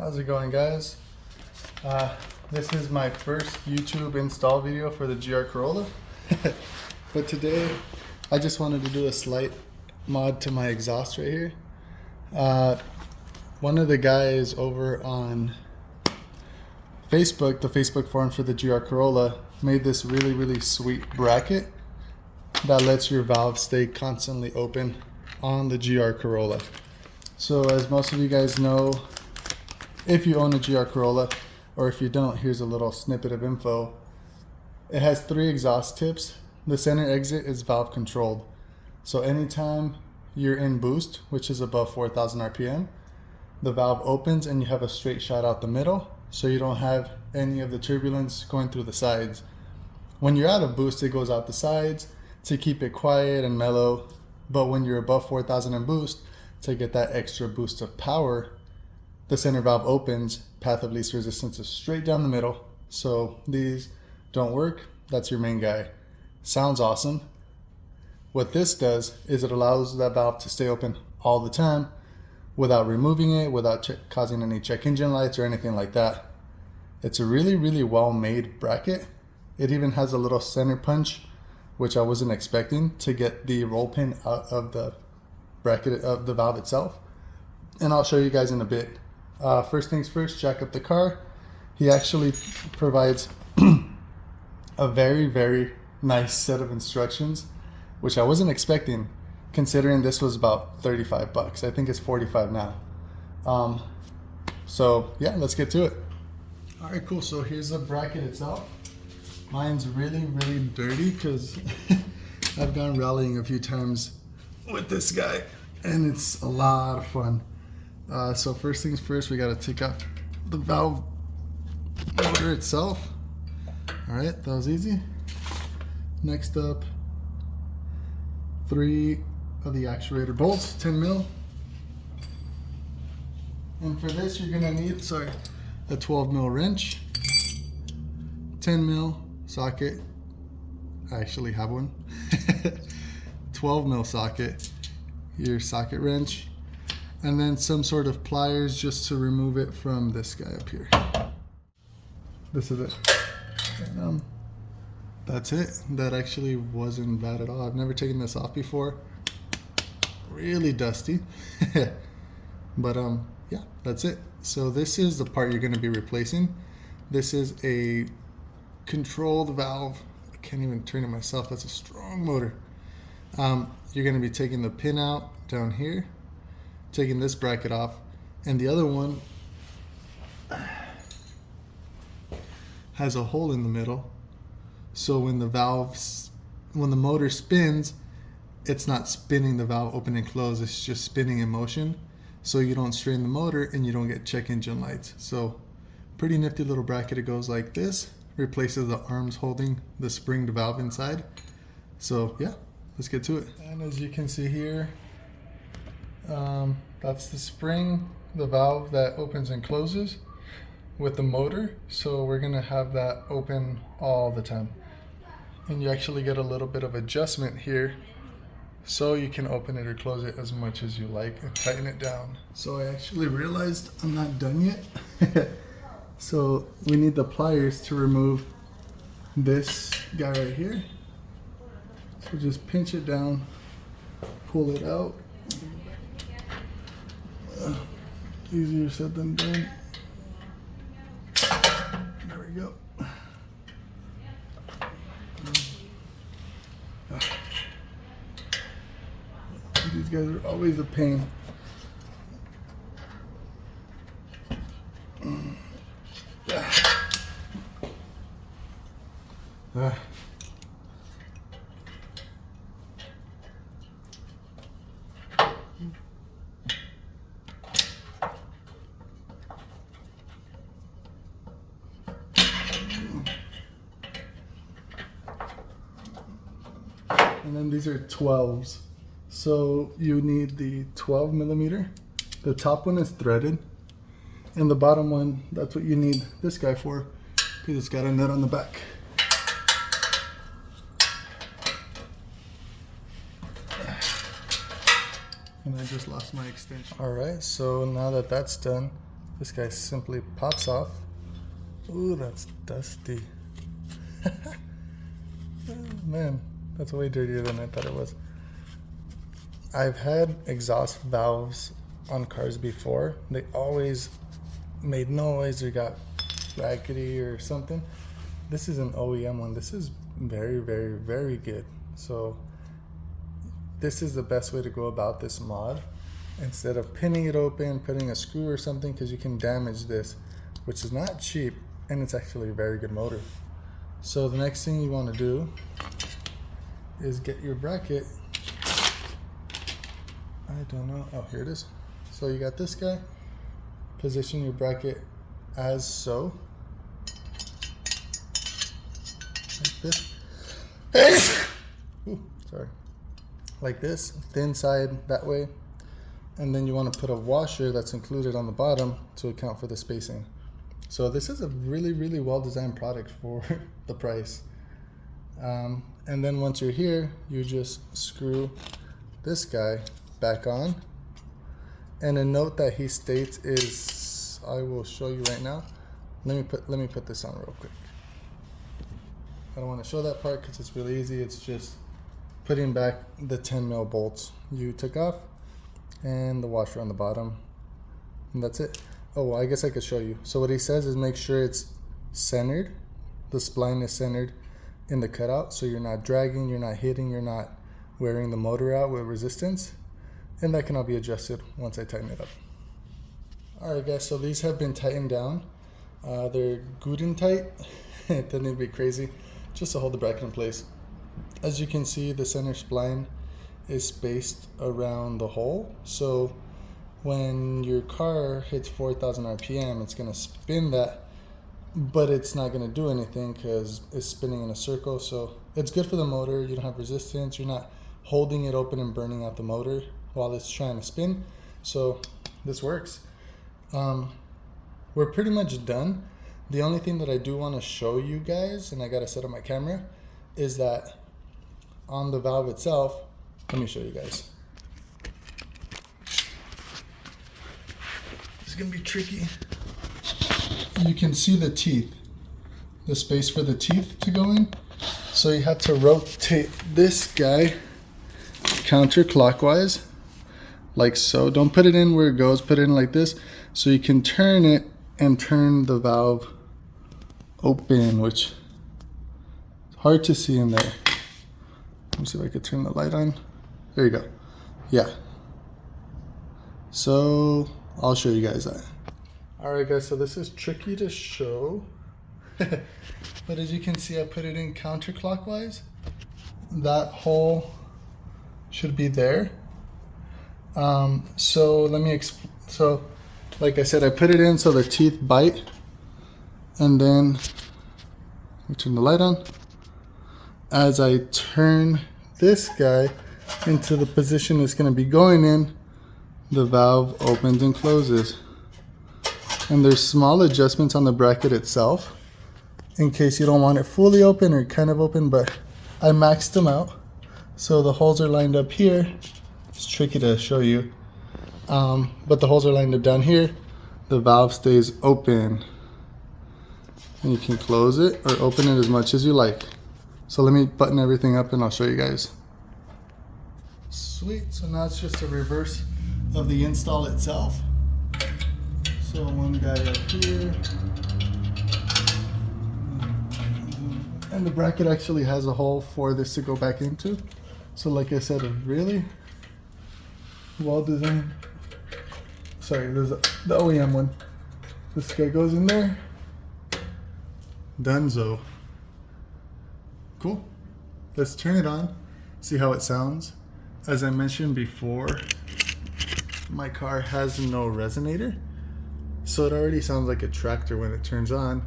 How's it going, guys? This is my first YouTube install video for the GRCorally. But today I just wanted to do a slight mod to my exhaust right here. One of the guys over on Facebook, the Facebook forum for the GRCorally, made this really sweet bracket that lets your valve stay constantly open on the GRCorally. So as most of you guys know, if you own a GRCorally, or if you don't, here's a little snippet of info. It has 3 exhaust tips. The center exit is valve controlled. So anytime you're in boost, which is above 4,000 RPM, the valve opens and you have a straight shot out the middle, so you don't have any of the turbulence going through the sides. When you're out of boost, it goes out the sides to keep it quiet and mellow. But when you're above 4,000 in boost, to get that extra boost of power, the center valve opens, path of least resistance is straight down the middle. So these don't work. That's your main guy. Sounds awesome. What this does is it allows that valve to stay open all the time without removing it, without causing any check engine lights or anything like that. It's a really well made bracket. It even has a little center punch, which I wasn't expecting, to get the roll pin out of the bracket of the valve itself. And I'll show you guys in a bit. First things first, jack up the car. He actually provides a very nice set of instructions, which I wasn't expecting, considering this was about 35 bucks. I think it's 45 now. So yeah, let's get to it. All right, cool. So here's the bracket itself. Mine's really dirty because I've gone rallying a few times with this guy and it's a lot of fun. So first things first, we got to take out the valve motor itself. All right, that was easy. Next up, 3 of the actuator bolts, 10 mil. And for this, you're gonna need, a 12 mil wrench, 10 mil socket. I actually have one. 12 mil socket, your socket wrench, and then some sort of pliers just to remove it from this guy up here. This is it. And, that's it. That actually wasn't bad at all. I've never taken this off before. Really dusty. But yeah, that's it. So this is the part you're going to be replacing. This is a controlled valve. I can't even turn it myself. That's a strong motor. You're going to be taking the pin out down here, taking this bracket off, and the other one has a hole in the middle. So when the motor spins, it's not spinning the valve open and close, it's just spinning in motion. So you don't strain the motor and you don't get check engine lights. So pretty nifty little bracket. It goes like this, replaces the arms holding the springed valve inside. So yeah, let's get to it. And as you can see here, that's the spring, the valve that opens and closes with the motor. So we're gonna have that open all the time. And you actually get a little bit of adjustment here, so you can open it or close it as much as you like and tighten it down. So I actually realized I'm not done yet. So we need the pliers to remove this guy right here. So just pinch it down, pull it out. Easier said than done. There we go. These guys are always a pain. And then these are 12s. So you need the 12 millimeter. The top one is threaded, and the bottom one, that's what you need this guy for, because it's got a nut on the back. And I just lost my extension. All right, so now that that's done, this guy simply pops off. Ooh, that's dusty. Oh, man, that's way dirtier than I thought it was. I've had exhaust valves on cars before. They always made noise or got raggedy or something. This is an OEM one. This is very, very, very good. So this is the best way to go about this mod. Instead of pinning it open, putting a screw or something, because you can damage this, which is not cheap, and it's actually a very good motor. So the next thing you want to do is get your bracket. I don't know. Oh, here it is. So you got this guy. Position your bracket as so. Like this. Ooh, sorry. Like this. Thin side that way. And then you want to put a washer that's included on the bottom to account for the spacing. So this is a really, really well designed product for the price. And then once you're here, you just screw this guy back on. And a note that he states is, I will show you right now. Let me put this on real quick. I don't want to show that part because it's really easy. It's just putting back the 10 mil bolts you took off and the washer on the bottom, and that's it. Oh, well, I guess I could show you. So what he says is make sure it's centered. The spline is centered in the cutout, so you're not dragging, you're not hitting, you're not wearing the motor out with resistance. And that can all be adjusted once I tighten it up. All right, guys, so these have been tightened down. They're good and tight. It doesn't need to be crazy, just to hold the bracket in place. As you can see, the center spline is spaced around the hole. So when your car hits 4,000 RPM, it's gonna spin that, but it's not gonna do anything because it's spinning in a circle. So it's good for the motor. You don't have resistance. You're not holding it open and burning out the motor while it's trying to spin. So this works. We're pretty much done. The only thing that I do want to show you guys, and I gotta set up my camera, is that on the valve itself, let me show you guys. This is gonna be tricky. You can see the teeth, the space for the teeth to go in. So you have to rotate this guy counterclockwise, like so. Don't put it in where it goes, put it in like this, so you can turn it and turn the valve open, which is hard to see in there. Let me see if I could turn the light on. There you go. Yeah. So I'll show you guys that. All right, guys, so this is tricky to show, but as you can see, I put it in counterclockwise. That hole should be there. So let me so like I said, I put it in so the teeth bite, and then let me turn the light on. As I turn this guy into the position it's going to be going in, the valve opens and closes. And there's small adjustments on the bracket itself in case you don't want it fully open or kind of open, but I maxed them out. So the holes are lined up here. It's tricky to show you, but the holes are lined up down here. The valve stays open, and you can close it or open it as much as you like. So let me button everything up and I'll show you guys. Sweet, so now it's just a reverse of the install itself. So one guy up here. And the bracket actually has a hole for this to go back into. So like I said, a really well designed. Sorry, there's the OEM one. This guy goes in there. Dunzo. Cool. Let's turn it on, see how it sounds. As I mentioned before, my car has no resonator, so it already sounds like a tractor when it turns on,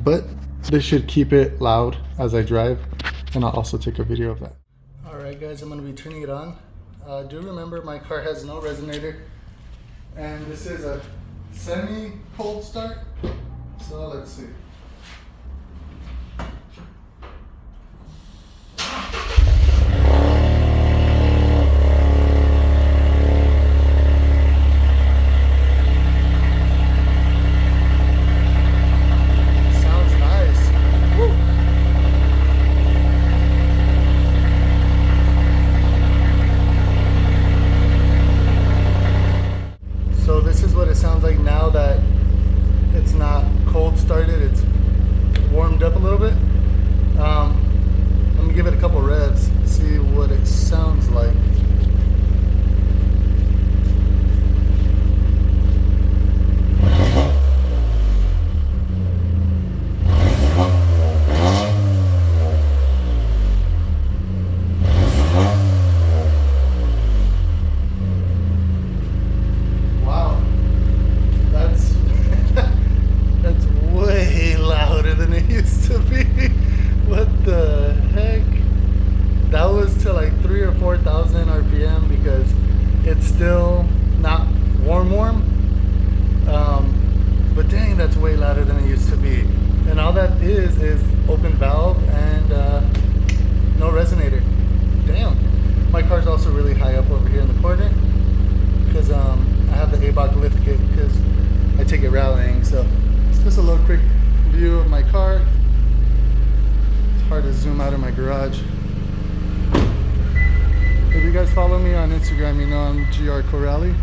but this should keep it loud as I drive, and I'll also take a video of that. All right, guys, I'm going to be turning it on. Do remember my car has no resonator, and this is a semi-cold start, so let's see. is what it sounds like now that it's not cold started, it's warmed up a little bit. Let me give it a couple revs, see what it sounds like. Wow, that's that's way louder than it used to be. What the heck? That was to like 3,000 or 4,000 RPM because it's still not warm. But dang, that's way louder than it used to be. And all that is open valve and no resonator. Damn. My car's also really high up over here in the corner because I have the ABOC lift kit because I take it rallying. So just a little quick view of my car. It's hard to zoom out of my garage. If you guys follow me on Instagram, you know I'm GRCorally.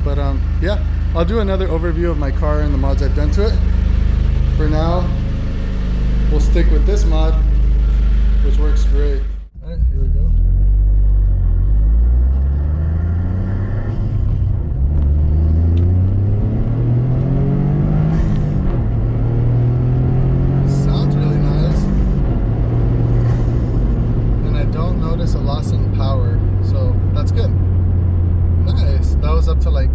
But yeah, I'll do another overview of my car and the mods I've done to it. For now, we'll stick with this mod, which works great. All right, here we go. Sounds really nice. And I don't notice a loss in power, so that's good. Nice. That was up to like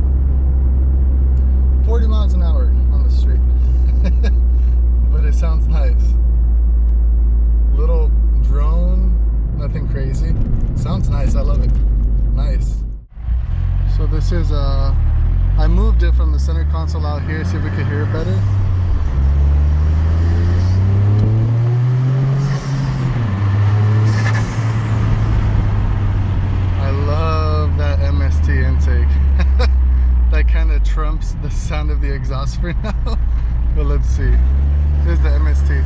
40 miles an hour on the street. But it sounds nice. Little drone, nothing crazy. Sounds nice, I love it. Nice. So this is I moved it from the center console out here, see if we can hear it better. I love that MST intake. That kind of trumps the sound of the exhaust for now. But let's see. Here's the MST.